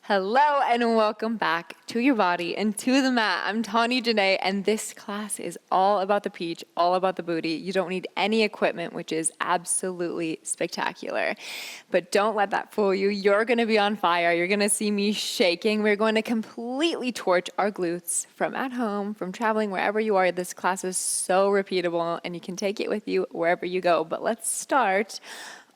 Hello and welcome back to your body and to the mat. I'm Tawny Janae, and this class is all about the peach, all about the booty. You don't need any equipment, which is absolutely spectacular. But don't let that fool you. You're going to be on fire. You're going to see me shaking. We're going to completely torch our glutes from at home, from traveling, wherever you are. This class is so repeatable, and you can take it with you wherever you go. But let's start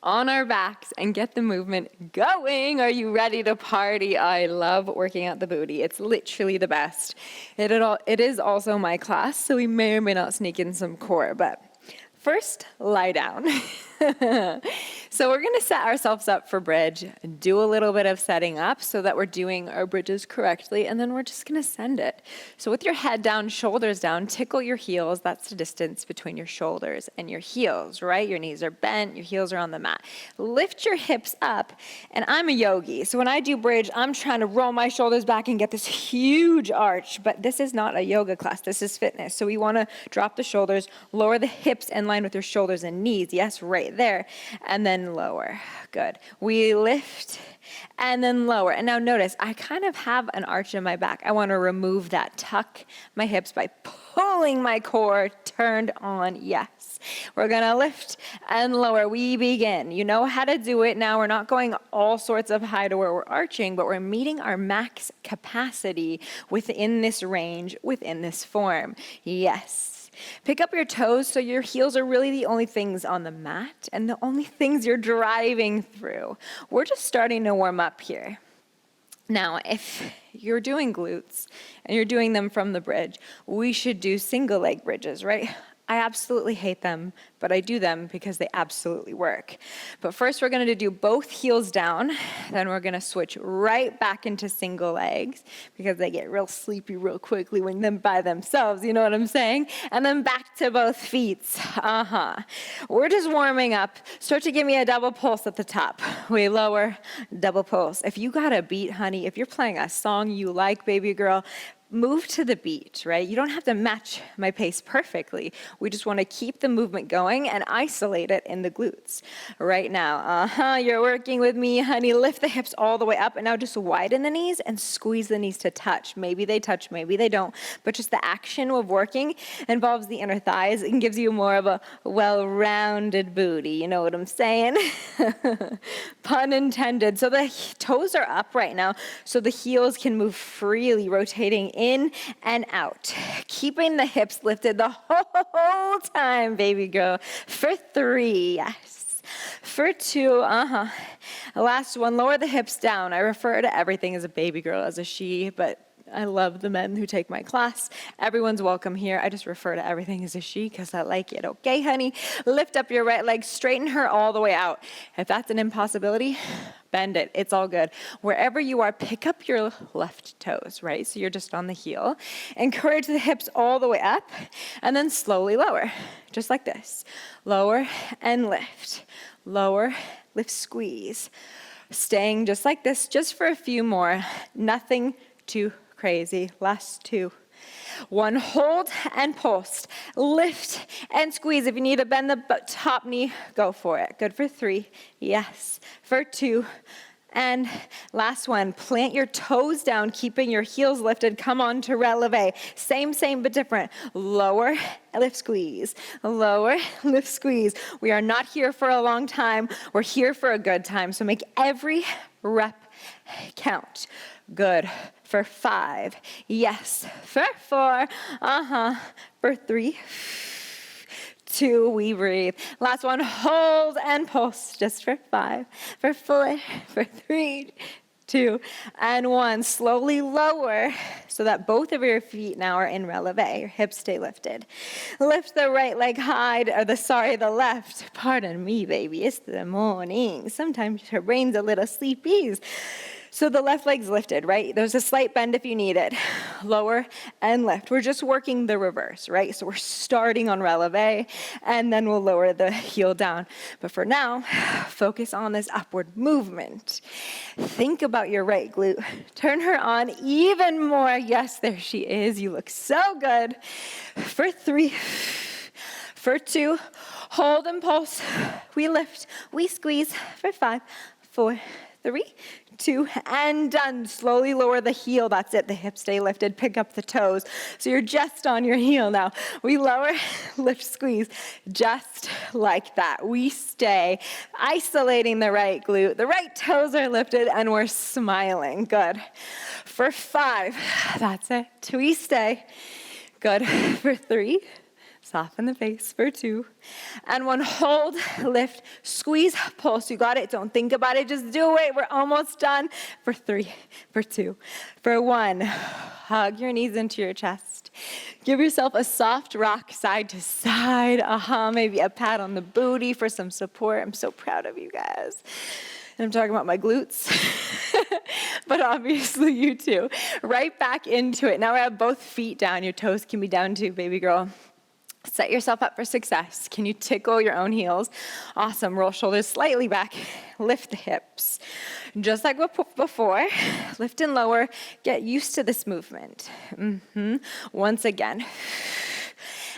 on our backs and get the movement going. Are you ready to party? I love working out the booty. It's literally the best. It is also my class, so we may or may not sneak in some core, but first, lie down. So we're going to set ourselves up for bridge, do a little bit of setting up so that we're doing our bridges correctly, and then we're just going to send it. So with your head down, shoulders down, tickle your heels. That's the distance between your shoulders and your heels, right? Your knees are bent, your heels are on the mat. Lift your hips up, and I'm a yogi. So when I do bridge, I'm trying to roll my shoulders back and get this huge arch, but this is not a yoga class. This is fitness. So we want to drop the shoulders, lower the hips in line with your shoulders and knees. Yes, right there. And then lower. Good. We lift and then lower. And now notice, I kind of have an arch in my back. I want to remove that. Tuck my hips by pulling my core turned on. Yes. We're going to lift and lower. We begin. You know how to do it now. We're not going all sorts of high to where we're arching, but we're meeting our max capacity within this range, within this form. Yes. Pick up your toes so your heels are really the only things on the mat and the only things you're driving through. We're just starting to warm up here. Now, if you're doing glutes and you're doing them from the bridge, we should do single leg bridges, right? I absolutely hate them, but I do them because they absolutely work. But first we're going to do both heels down, then we're going to switch right back into single legs because they get real sleepy real quickly when they're by themselves, you know what I'm saying? And then back to both feet. We're just warming up. Start to give me a double pulse at the top. We lower, double pulse. If you got a beat, honey, if you're playing a song you like, baby girl, move to the beat, right? You don't have to match my pace perfectly. We just want to keep the movement going and isolate it in the glutes. Right now, you're working with me, honey. Lift the hips all the way up, and now just widen the knees and squeeze the knees to touch. Maybe they touch, maybe they don't, but just the action of working involves the inner thighs and gives you more of a well-rounded booty. You know what I'm saying? Pun intended. So the toes are up right now, so the heels can move freely, rotating in and out, keeping the hips lifted the whole time, baby girl. For 3, yes. For 2, Last one, lower the hips down. I refer to everything as a baby girl, as a she, but I love the men who take my class. Everyone's welcome here. I just refer to everything as a she because I like it. Okay, honey? Lift up your right leg, straighten her all the way out. If that's an impossibility, bend it. It's all good. Wherever you are, pick up your left toes, right? So you're just on the heel. Encourage the hips all the way up and then slowly lower, just like this. Lower and lift. Lower, lift, squeeze. Staying just like this, just for a few more. Nothing too crazy. Last 2. 1, hold and pulse. Lift and squeeze. If you need to bend the top knee, go for it. Good for 3. Yes. For 2. And last one, plant your toes down, keeping your heels lifted. Come on to releve. Same, but different. Lower, lift, squeeze. Lower, lift, squeeze. We are not here for a long time. We're here for a good time. So make every rep count. Good. For 5. Yes. For 4. For 3. 2, we breathe. Last one, hold and pulse, just for 5, for 4, for 3, 2, and 1. Slowly lower so that both of your feet now are in releve. Your hips stay lifted. Lift the right leg high, the left. Pardon me, baby, it's the morning. Sometimes your brain's a little sleepy. So the left leg's lifted, right? There's a slight bend if you need it. Lower and lift. We're just working the reverse, right? So we're starting on releve, and then we'll lower the heel down. But for now, focus on this upward movement. Think about your right glute. Turn her on even more. Yes, there she is. You look so good. For 3, for 2, hold and pulse. We lift, we squeeze. For 5, 4, 3, 2, and done. Slowly lower the heel. That's it. The hips stay lifted. Pick up the toes. So you're just on your heel now. We lower, lift, squeeze, just like that. We stay isolating the right glute. The right toes are lifted, and we're smiling. Good. For 5, that's it. We stay. Good. For 3. Soften the face for 2. And 1, hold, lift, squeeze, pulse. You got it. Don't think about it. Just do it. We're almost done. For 3, for 2, for 1. Hug your knees into your chest. Give yourself a soft rock side to side. Maybe a pat on the booty for some support. I'm so proud of you guys. And I'm talking about my glutes, but obviously you too. Right back into it. Now we have both feet down. Your toes can be down too, baby girl. Set yourself up for success. Can you tickle your own heels? Awesome. Roll shoulders slightly back. Lift the hips. Just like before, lift and lower. Get used to this movement. Once again.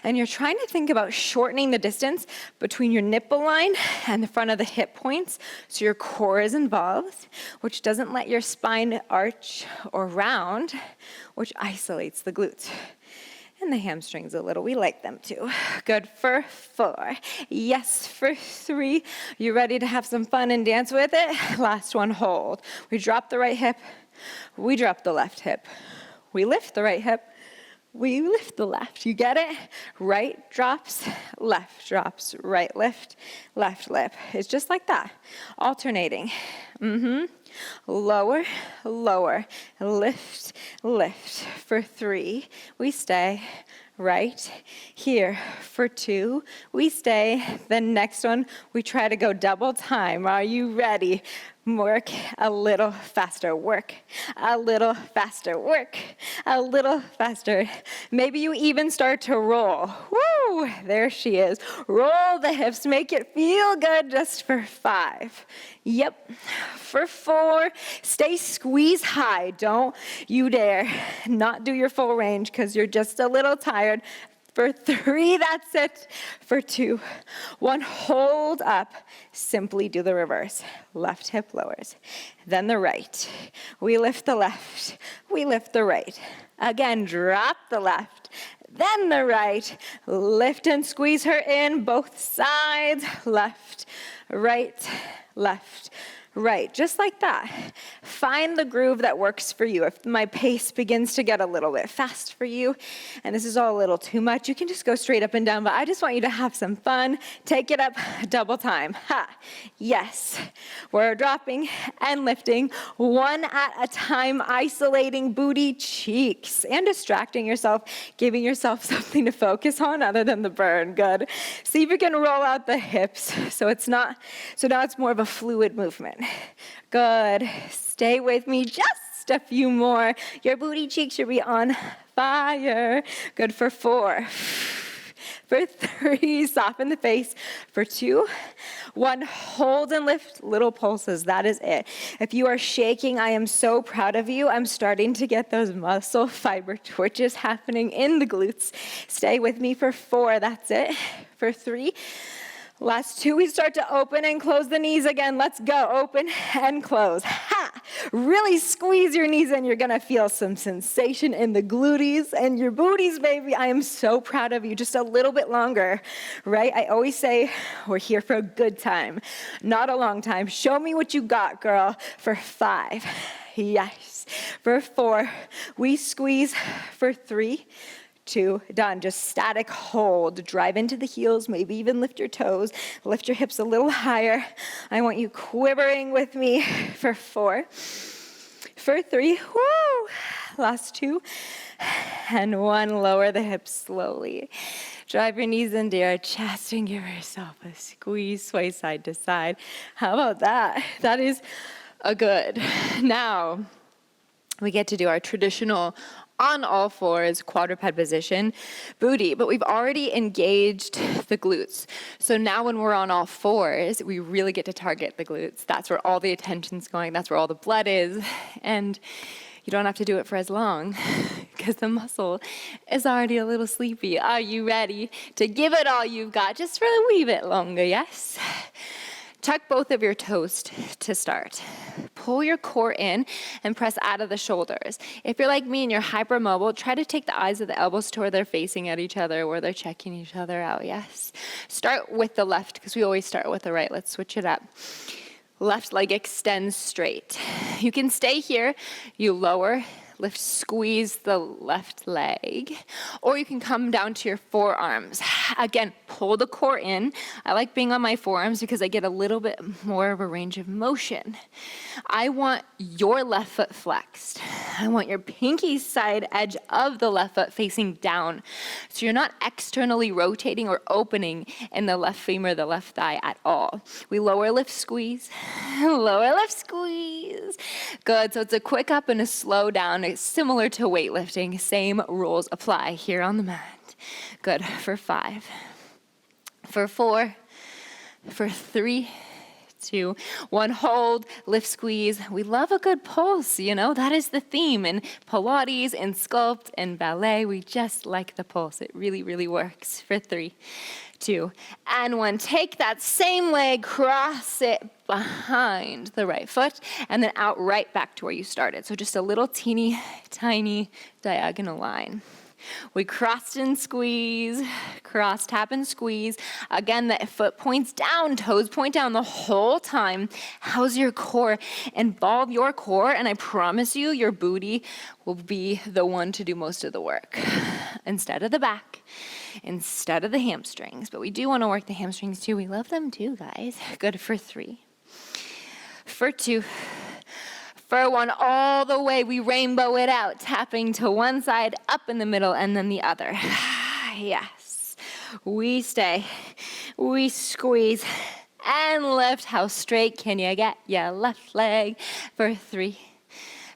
And you're trying to think about shortening the distance between your nipple line and the front of the hip points so your core is involved, which doesn't let your spine arch or round, which isolates the glutes. And the hamstrings a little. We like them too. Good. For 4. Yes. For 3. You ready to have some fun and dance with it? Last one. Hold. We drop the right hip. We drop the left hip. We lift the right hip. We lift the left. You get it? Right drops, right lift, left lift. It's just like that. Alternating. Lower, lower, lift, lift. For 3, we stay right here. For 2, we stay. The next one, we try to go double time. Are you ready? Work a little faster. Work a little faster. Work a little faster. Maybe you even start to roll. Woo! There she is. Roll the hips. Make it feel good just for 5. Yep. For 4, stay squeeze high. Don't you dare not do your full range because you're just a little tired. For 3, that's it. For 2, 1, hold up. Simply do the reverse. Left hip lowers. Then the right. We lift the left. We lift the right. Again, drop the left. Then the right. Lift and squeeze her in both sides. Left, right, left, right, just like that. Find the groove that works for you. If my pace begins to get a little bit fast for you, and this is all a little too much, you can just go straight up and down, but I just want you to have some fun. Take it up double time. Ha! Yes. We're dropping and lifting 1 at a time, isolating booty cheeks and distracting yourself, giving yourself something to focus on other than the burn. Good. See if you can roll out the hips so now it's more of a fluid movement. Good. Stay with me just a few more. Your booty cheeks should be on fire. Good. For 4. For 3, soften the face. For 2, 1, hold and lift little pulses. That is it. If you are shaking, I am so proud of you. I'm starting to get those muscle fiber twitches happening in the glutes. Stay with me for 4. That's it. For 3. Last 2, we start to open and close the knees again. Let's go. Open and close. Ha! Really squeeze your knees and you're going to feel some sensation in the glutees and your booties, baby. I am so proud of you. Just a little bit longer, right? I always say we're here for a good time, not a long time. Show me what you got, girl. For 5. Yes. For 4, we squeeze. For 3, 2, done. Just static hold. Drive into the heels, maybe even lift your toes. Lift your hips a little higher. I want you quivering with me. For 4. For 3, woo! Last 2. And 1, lower the hips slowly. Drive your knees into your chest and give yourself a squeeze, sway side to side. How about that? That is a good. Now, we get to do our traditional on all fours, quadruped position, booty, but we've already engaged the glutes. So now when we're on all fours, we really get to target the glutes. That's where all the attention's going. That's where all the blood is. And you don't have to do it for as long because the muscle is already a little sleepy. Are you ready to give it all you've got just for a wee bit longer? Yes? Tuck both of your toes to start. Pull your core in and press out of the shoulders. If you're like me and you're hypermobile, try to take the eyes of the elbows to where they're facing at each other, where they're checking each other out, yes. Start with the left, because we always start with the right. Let's switch it up. Left leg extends straight. You can stay here, you lower, lift, squeeze the left leg, or you can come down to your forearms. Again, pull the core in. I like being on my forearms because I get a little bit more of a range of motion. I want your left foot flexed. I want your pinky side edge of the left foot facing down. So you're not externally rotating or opening in the left femur, the left thigh at all. We lower, lift, squeeze. Lower, lift, squeeze. Good. So it's a quick up and a slow down. It's similar to weightlifting. Same rules apply here on the mat. Good. For 5. For 4. For 3. 2, 1, hold, lift, squeeze. We love a good pulse, that is the theme in Pilates, in sculpt, and ballet. We just like the pulse. It really, really works. For 3, 2, and 1. Take that same leg, cross it behind the right foot, and then out right back to where you started. So just a little teeny, tiny diagonal line. We crossed and squeeze, cross, tap and squeeze. Again, the foot points down, toes point down the whole time. How's your core? Involve your core, and I promise you, your booty will be the one to do most of the work instead of the back, instead of the hamstrings. But we do want to work the hamstrings too. We love them too, guys. Good. For 3. For 2. For 1, all the way, we rainbow it out, tapping to one side, up in the middle, and then the other. Yes. We stay. We squeeze and lift. How straight can you get your left leg? For 3.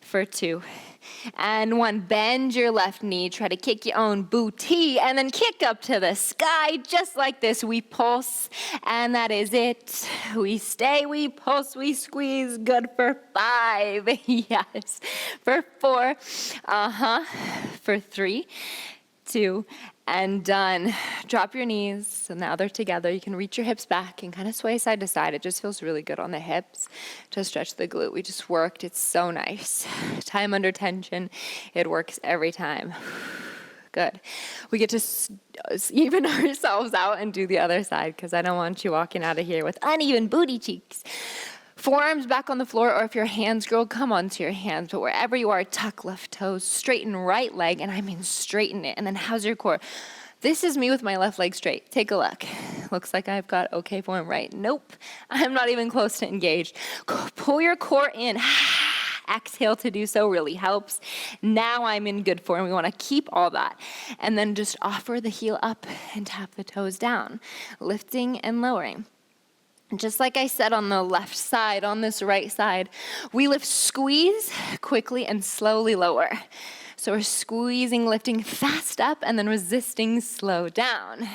For 2. And 1, bend your left knee, try to kick your own booty, and then kick up to the sky, just like this. We pulse, and that is it. We stay, we pulse, we squeeze. Good. For 5, yes. For 4, For 3, 2, and done. Drop your knees. So now they're together. You can reach your hips back and kind of sway side to side. It just feels really good on the hips to stretch the glute. We just worked. It's so nice. Time under tension. It works every time. Good. We get to even ourselves out and do the other side, because I don't want you walking out of here with uneven booty cheeks. Forearms back on the floor, or if you're a hands girl, come onto your hands. But wherever you are, tuck left toes, straighten right leg, and I mean straighten it. And then how's your core? This is me with my left leg straight. Take a look. Looks like I've got okay form, right? Nope. I'm not even close to engaged. Pull your core in. Exhale to do so really helps. Now I'm in good form. We want to keep all that. And then just offer the heel up and tap the toes down, lifting and lowering. Just like I said on the left side, on this right side, we lift, squeeze quickly and slowly lower. So we're squeezing, lifting fast up, and then resisting, slow down.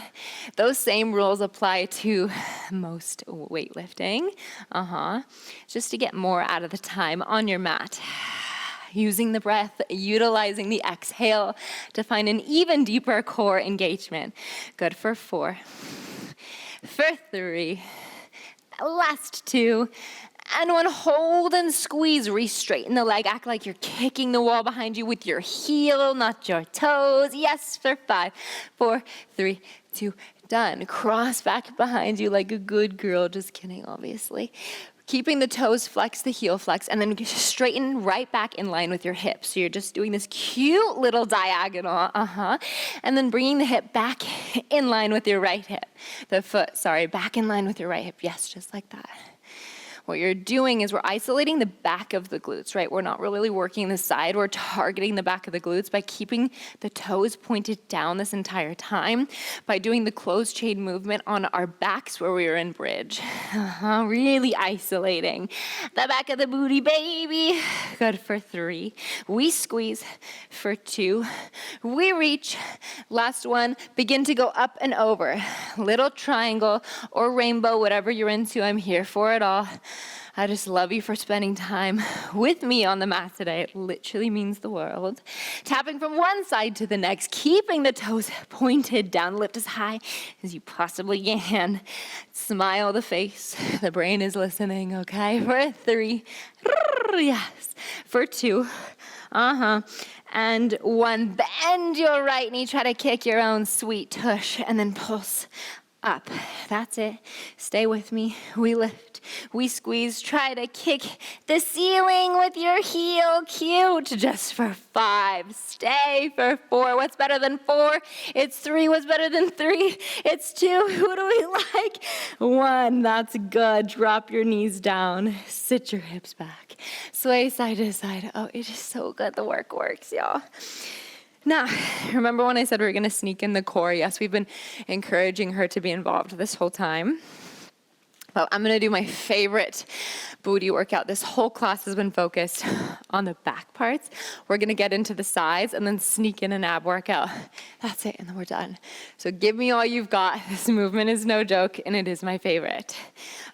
Those same rules apply to most weightlifting. Just to get more out of the time on your mat. Using the breath, utilizing the exhale to find an even deeper core engagement. Good. For 4. For 3. Last 2, and 1, hold and squeeze, re-straighten the leg, act like you're kicking the wall behind you with your heel, not your toes. Yes. For 5, 4, 3, 2, done. Cross back behind you like a good girl. Just kidding, obviously. Keeping the toes flexed, the heel flex, and then straighten right back in line with your hips. So you're just doing this cute little diagonal, and then bringing the hip back in line with your right hip. Back in line with your right hip. Yes, just like that. What you're doing is we're isolating the back of the glutes, right? We're not really working the side. We're targeting the back of the glutes by keeping the toes pointed down this entire time, by doing the closed chain movement on our backs where we were in bridge. Really isolating the back of the booty, baby. Good. For 3, we squeeze. For 2, we reach. Last 1, begin to go up and over. Little triangle or rainbow, whatever you're into. I'm here for it all. I just love you for spending time with me on the mat today. It literally means the world. Tapping from one side to the next, keeping the toes pointed down. Lift as high as you possibly can. Smile the face. The brain is listening, okay? For 3. Yes. For 2. And 1. Bend your right knee. Try to kick your own sweet tush and then pulse up. That's it. Stay with me. We lift. We squeeze. Try to kick the ceiling with your heel. Cute. Just for 5. Stay for 4. What's better than 4? It's 3. What's better than 3? It's 2. Who do we like? 1. That's good. Drop your knees down. Sit your hips back. Sway side to side. Oh, it is so good. The work works, y'all. Now, remember when I said we were going to sneak in the core? Yes, we've been encouraging her to be involved this whole time. Well, I'm going to do my favorite booty workout. This whole class has been focused on the back parts. We're going to get into the sides and then sneak in an ab workout. That's it, and then we're done. So give me all you've got. This movement is no joke, and it is my favorite.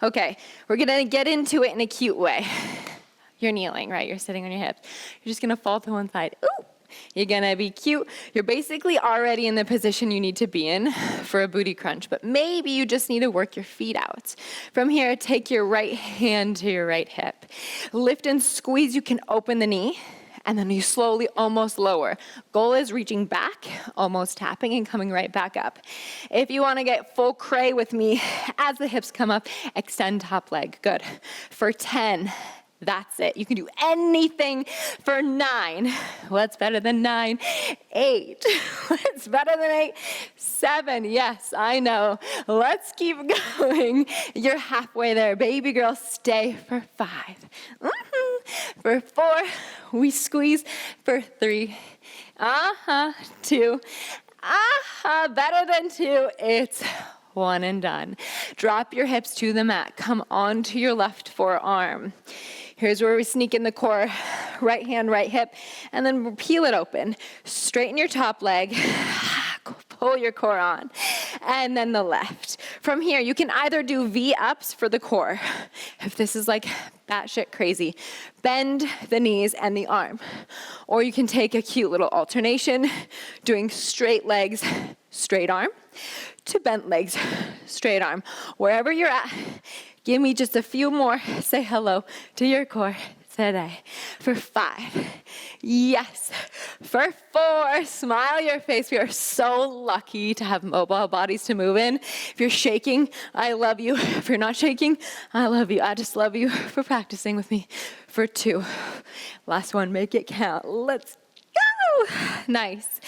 Okay, we're going to get into it in a cute way. You're kneeling, right? You're sitting on your hips. You're just going to fall to one side. Ooh! You're going to be cute. You're basically already in the position you need to be in for a booty crunch, but maybe you just need to work your feet out. From here, take your right hand to your right hip. Lift and squeeze. You can open the knee, and then you slowly almost lower. Goal is reaching back, almost tapping and coming right back up. If you want to get full cray with me, as the hips come up, extend top leg. Good. For 10. That's it. You can do anything for 9. What's better than 9? 8. What's better than 8? 7. Yes, I know. Let's keep going. You're halfway there. Baby girl, stay for 5. For 4, we squeeze. For 3. 2. Better than 2. It's 1 and done. Drop your hips to the mat. Come onto your left forearm. Here's where we sneak in the core. Right hand, right hip, and then peel it open. Straighten your top leg. Pull your core on. And then the left. From here, you can either do V-ups for the core. If this is like batshit crazy, bend the knees and the arm. Or you can take a cute little alternation, doing straight legs, straight arm, to bent legs, straight arm. Wherever you're at, give me just a few more. Say hello to your core today. For 5. Yes. For 4. Smile your face. We are so lucky to have mobile bodies to move in. If you're shaking, I love you. If you're not shaking, I love you. I just love you for practicing with me. For 2. Last one. Make it count. Let's go. Nice.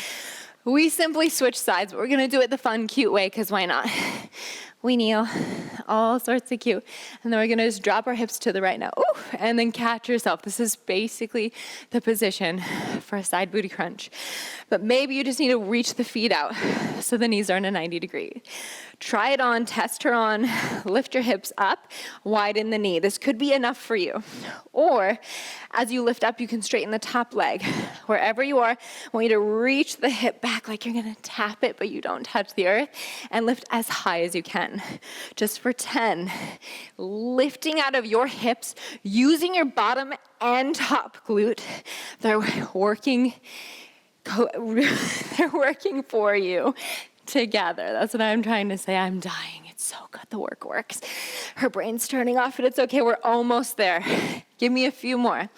We simply switch sides, but we're going to do it the fun, cute way, because why not? We kneel, all sorts of cute. And then we're going to just drop our hips to the right now. Ooh, and then catch yourself. This is basically the position for a side booty crunch. But maybe you just need to reach the feet out so the knees are in a 90 degree. Try it on, test her on, lift your hips up, widen the knee. This could be enough for you. Or as you lift up, you can straighten the top leg. Wherever you are, I want you to reach the hip back like you're going to tap it, but you don't touch the earth, and lift as high as you can. Just for 10. Lifting out of your hips, using your bottom and top glute. They're working for you together. That's what I'm trying to say. I'm dying. It's so good. The work works. Her brain's turning off, but it's okay. We're almost there. Give me a few more.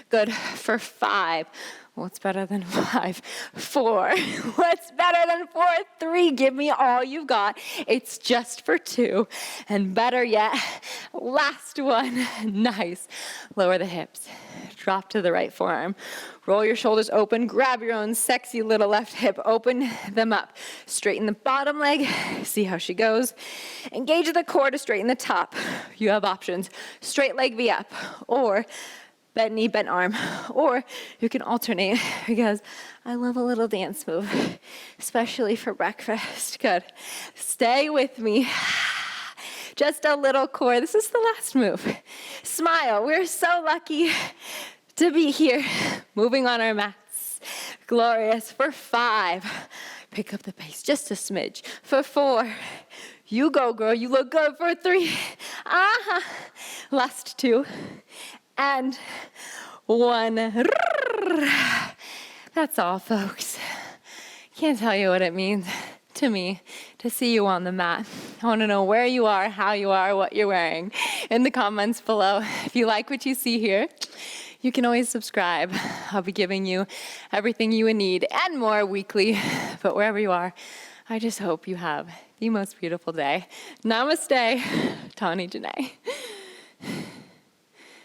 Good. For 5. What's better than 5? 4. What's better than 4? 3. Give me all you've got. It's just for 2. And better yet, last one. Nice. Lower the hips. Drop to the right forearm. Roll your shoulders open. Grab your own sexy little left hip. Open them up. Straighten the bottom leg. See how she goes. Engage the core to straighten the top. You have options. Straight leg V up. Or bent knee, bent arm. Or you can alternate, because I love a little dance move, especially for breakfast. Good. Stay with me. Just a little core. This is the last move. Smile. We're so lucky to be here, moving on our mats. Glorious. For 5. Pick up the pace just a smidge. For 4. You go, girl. You look good. For 3. Last 2. And 1. That's all, folks. Can't tell you what it means to me to see you on the mat. I want to know where you are, how you are, what you're wearing in the comments below. If you like what you see here, you can always subscribe. I'll be giving you everything you would need and more weekly. But wherever you are, I just hope you have the most beautiful day. Namaste, Tawny Janae.